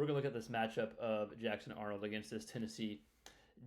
We're going to look at this matchup of Jackson Arnold against this Tennessee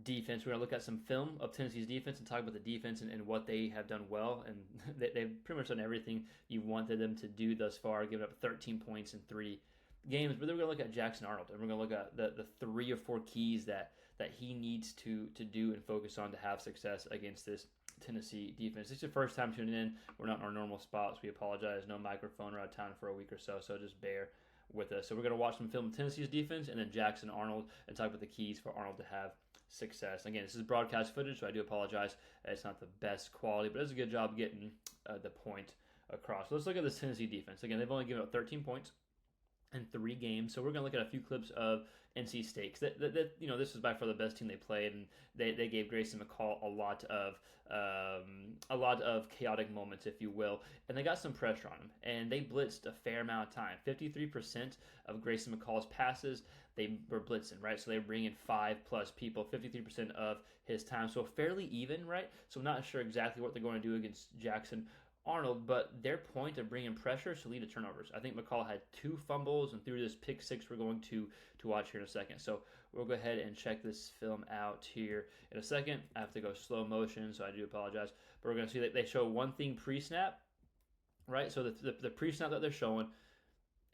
defense. We're going to look at some film of Tennessee's defense and talk about the defense and what they have done well. And they've pretty much done everything you wanted them to do thus far, giving up 13 points in 3 games. But then we're going to look at Jackson Arnold, and we're going to look at the 3 or 4 keys that he needs to do and focus on to have success against this Tennessee defense. It's your first time tuning in. We're not in our normal spots. We apologize. No microphone. We're out of town for a week or so just bear with us. So we're going to watch some film of Tennessee's defense and then Jackson Arnold and talk about the keys for Arnold to have success. Again, this is broadcast footage, so I do apologize. It's not the best quality, but it's a good job getting the point across. So let's look at this Tennessee defense. Again, they've only given up 13 points in 3 games. So we're going to look at a few clips of NC State. This is by far the best team they played, and they gave Grayson McCall a lot of chaotic moments, if you will, and they got some pressure on him, and they blitzed a fair amount of time. 53% of Grayson McCall's passes, they were blitzing, right? So they were bringing 5+ people, 53% of his time. So fairly even, right? So I'm not sure exactly what they're going to do against Jackson Arnold, but their point of bringing pressure to lead to turnovers. I think McCall had 2 fumbles and threw this pick 6 we're going to watch here in a second. So we'll go ahead and check this film out here in a second. I have to go slow motion, so I do apologize. But we're going to see that they show one thing pre-snap, right? So the pre-snap that they're showing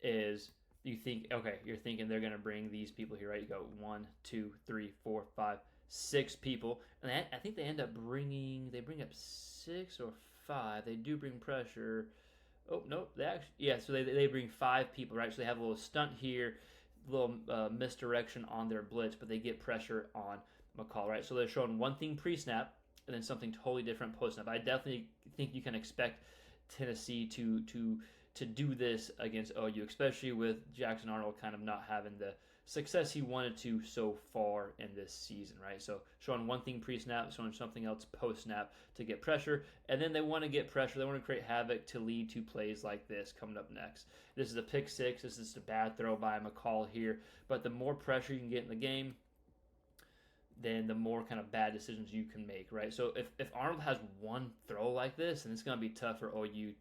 is you're thinking they're going to bring these people here, right? You go 1, 2, 3, 4, 5, 6 people, and I think they bring up 6 or 5. They do bring pressure. Oh no, so they bring 5 people, right? So they have a little stunt here, a little misdirection on their blitz, but they get pressure on McCall, right? So they're showing one thing pre-snap and then something totally different post-snap. I definitely think you can expect Tennessee to do this against OU, especially with Jackson Arnold kind of not having the success he wanted to so far in this season, right? So showing one thing pre-snap, showing something else post-snap to get pressure, and then they want to get pressure. They want to create havoc to lead to plays like this coming up next. This is a pick 6. This is a bad throw by McCall here, but the more pressure you can get in the game, then the more kind of bad decisions you can make, right? So if Arnold has one throw like this, then it's going to be tough for OU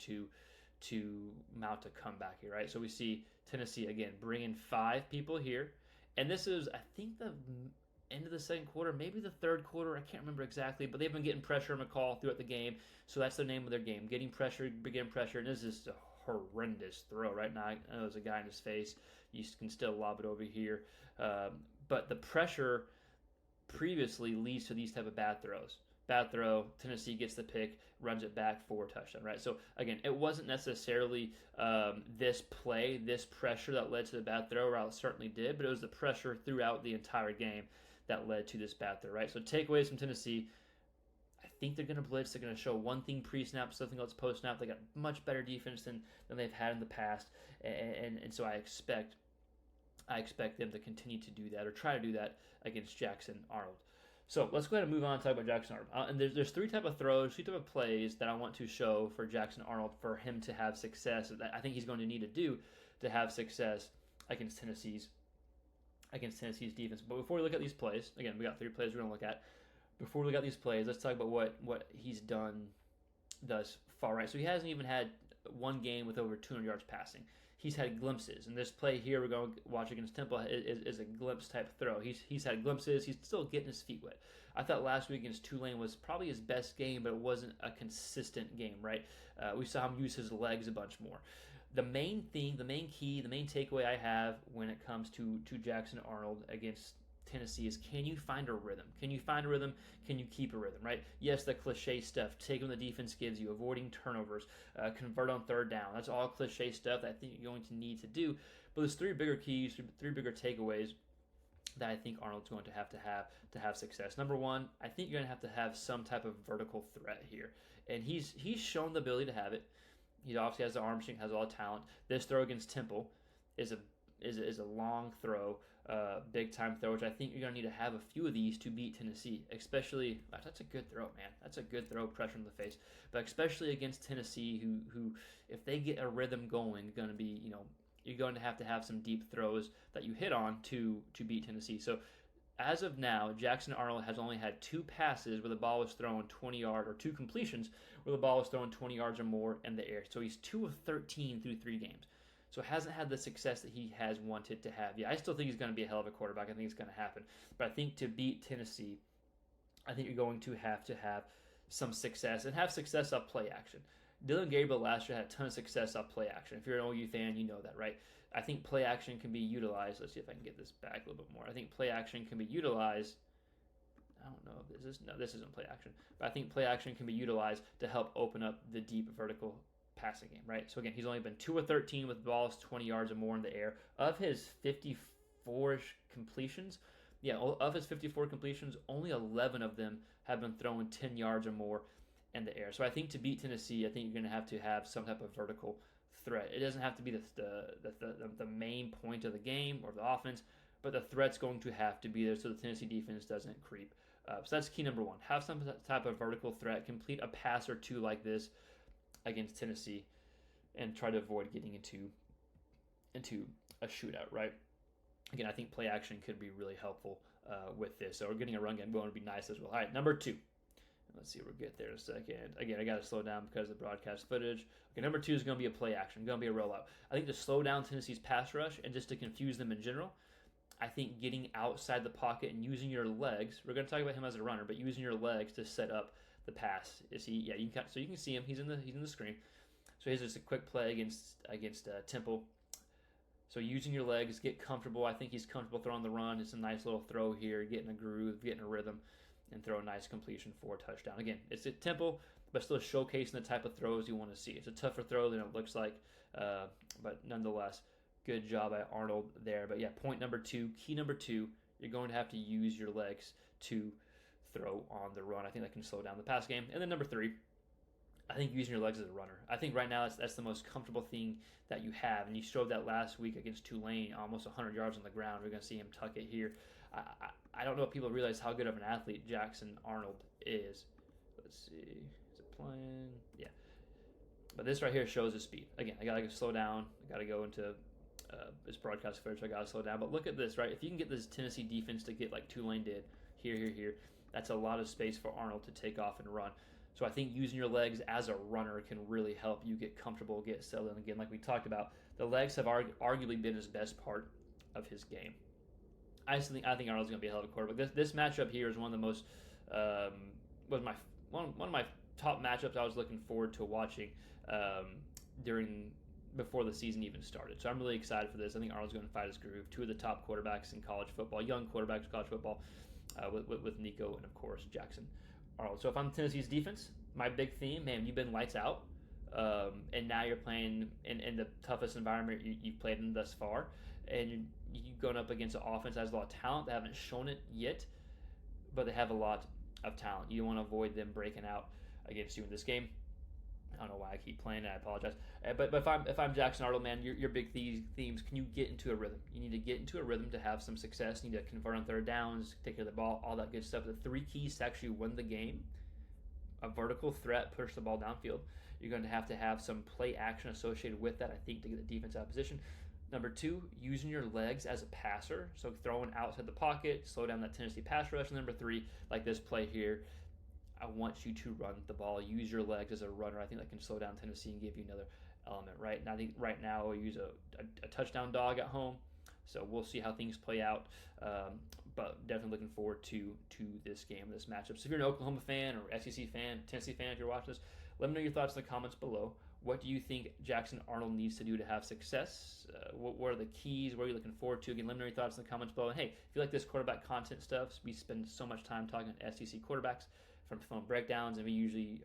to mount a comeback here, right? So we see Tennessee, again, bringing 5 people here. And this is, I think, the end of the second quarter, maybe the third quarter. I can't remember exactly, but they've been getting pressure on McCall throughout the game. So that's the name of their game, getting pressure. And this is a horrendous throw right now. I know there's a guy in his face. You can still lob it over here. But the pressure previously leads to these type of bad throws. Bad throw, Tennessee gets the pick, runs it back for a touchdown, right? So, again, it wasn't necessarily this pressure that led to the bad throw, or it certainly did, but it was the pressure throughout the entire game that led to this bad throw, right? So, takeaways from Tennessee, I think they're going to blitz. They're going to show one thing pre-snap, something else post-snap. They got much better defense than they've had in the past, and so I expect them to continue to do that or try to do that against Jackson Arnold. So let's go ahead and move on and talk about Jackson Arnold. And there's 3 type of throws, 3 type of plays that I want to show for Jackson Arnold for him to have success. That I think he's going to need to do to have success against Tennessee's defense. But before we look at these plays, again, we got 3 plays we're going to look at. Before we look at these plays, let's talk about what he's done thus far, right? So he hasn't even had one game with over 200 yards passing. He's had glimpses, and this play here we're going to watch against Temple is a glimpse type throw. He's had glimpses. He's still getting his feet wet. I thought last week against Tulane was probably his best game, but it wasn't a consistent game, right? We saw him use his legs a bunch more. The main thing, the main key, the main takeaway I have when it comes to Jackson Arnold against Tennessee is, can you find a rhythm? Can you find a rhythm? Can you keep a rhythm, right? Yes, the cliche stuff, taking the defense gives you, avoiding turnovers, convert on third down. That's all cliche stuff that I think you're going to need to do. But there's 3 bigger keys, 3 bigger takeaways that I think Arnold's going to have success. Number 1, I think you're going to have some type of vertical threat here. And he's shown the ability to have it. He obviously has the arm strength, has all the talent. This throw against Temple is a long throw, big time throw, which I think you're going to need to have a few of these to beat Tennessee. Especially, that's a good throw, man. That's a good throw, pressure in the face. But especially against Tennessee, who if they get a rhythm going, going to be, you're going to have some deep throws that you hit on to beat Tennessee. So as of now, Jackson Arnold has only had 2 passes where the ball was thrown 20 yards, or 2 completions where the ball was thrown 20 yards or more in the air. So he's 2 of 13 through 3 games. So hasn't had the success that he has wanted to have. Yeah, I still think he's going to be a hell of a quarterback. I think it's going to happen. But I think to beat Tennessee, I think you're going to have some success and have success off play action. Dylan Gabriel last year had a ton of success off play action. If you're an OU fan, you know that, right? I think play action can be utilized. Let's see if I can get this back a little bit more. I think play action can be utilized. I don't know if this isn't play action, but I think play action can be utilized to help open up the deep vertical passing game, right? So again, he's only been 2 of 13 with balls 20 yards or more in the air. Of his 54-ish completions, of his 54 completions, only 11 of them have been thrown 10 yards or more in the air. So I think to beat Tennessee, I think you're going to have some type of vertical threat. It doesn't have to be the main point of the game or the offense, but the threat's going to have to be there so the Tennessee defense doesn't creep. So that's key number one. Have some type of vertical threat. Complete a pass or two like this against Tennessee and try to avoid getting into a shootout, right? Again, I think play action could be really helpful with this. So we're getting a run game going would be nice as well. All right, number 2. Let's see, we'll get there in a second. Again, I got to slow down because of the broadcast footage. Okay, number 2 is going to be a play action, going to be a rollout. I think to slow down Tennessee's pass rush and just to confuse them in general, I think getting outside the pocket and using your legs, we're going to talk about him as a runner, but using your legs to set up the pass. So you can see him. He's in the screen. So here's just a quick play against Temple. So using your legs, get comfortable. I think he's comfortable throwing the run. It's a nice little throw here, getting a groove, getting a rhythm, and throw a nice completion for a touchdown. Again, it's a Temple, but still showcasing the type of throws you want to see. It's a tougher throw than it looks like, but nonetheless, good job by Arnold there. But yeah, point number 2, key number 2, you're going to have to use your legs to throw on the run. I think that can slow down the pass game. And then number 3, I think using your legs as a runner. I think right now that's the most comfortable thing that you have. And you showed that last week against Tulane, almost 100 yards on the ground. We're going to see him tuck it here. I don't know if people realize how good of an athlete Jackson Arnold is. Let's see. Is it playing? Yeah. But this right here shows his speed. Again, I got to slow down. I got to go into this broadcast footage. So I got to slow down. But look at this, right? If you can get this Tennessee defense to get like Tulane did, here, that's a lot of space for Arnold to take off and run. So I think using your legs as a runner can really help you get comfortable, get settled in. Again, like we talked about, the legs have arguably been his best part of his game. I think Arnold's going to be a hell of a quarterback. This matchup here is one of the most one of my top matchups I was looking forward to watching before the season even started. So I'm really excited for this. I think Arnold's going to fight his groove. 2 of the top quarterbacks in college football, young quarterbacks in college football, with Nico and of course Jackson Arnold. So if I'm Tennessee's defense, my big theme, man, you've been lights out, and now you're playing in the toughest environment you've played in thus far, and you're going up against an offense that has a lot of talent. They haven't shown it yet, but they have a lot of talent. You want to avoid them breaking out against you in this game. I don't know why I keep playing it. I apologize. But if I'm Jackson Arnold, man, your big themes, can you get into a rhythm? You need to get into a rhythm to have some success. You need to convert on third downs, take care of the ball, all that good stuff. The 3 keys to actually win the game: a vertical threat, push the ball downfield. You're going to have some play action associated with that, I think, to get the defense out of position. Number 2, using your legs as a passer, so throwing outside the pocket, slow down that Tennessee pass rush. And number 3, like this play here, I want you to run the ball. Use your legs as a runner. I think that can slow down Tennessee and give you another element, right? And I think right now we'll use a touchdown dog at home, so we'll see how things play out. But definitely looking forward to this game, this matchup. So if you're an Oklahoma fan or SEC fan, Tennessee fan, if you're watching this, let me know your thoughts in the comments below. What do you think Jackson Arnold needs to do to have success? What are the keys? What are you looking forward to? Again, let me know your thoughts in the comments below. And hey, if you like this quarterback content stuff, we spend so much time talking SEC quarterbacks from film breakdowns, and we usually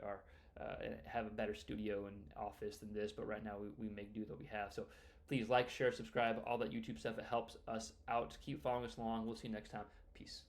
have a better studio and office than this, but right now we make do with what we have. So please like, share, subscribe, all that YouTube stuff. It helps us out. Keep following us along. We'll see you next time. Peace.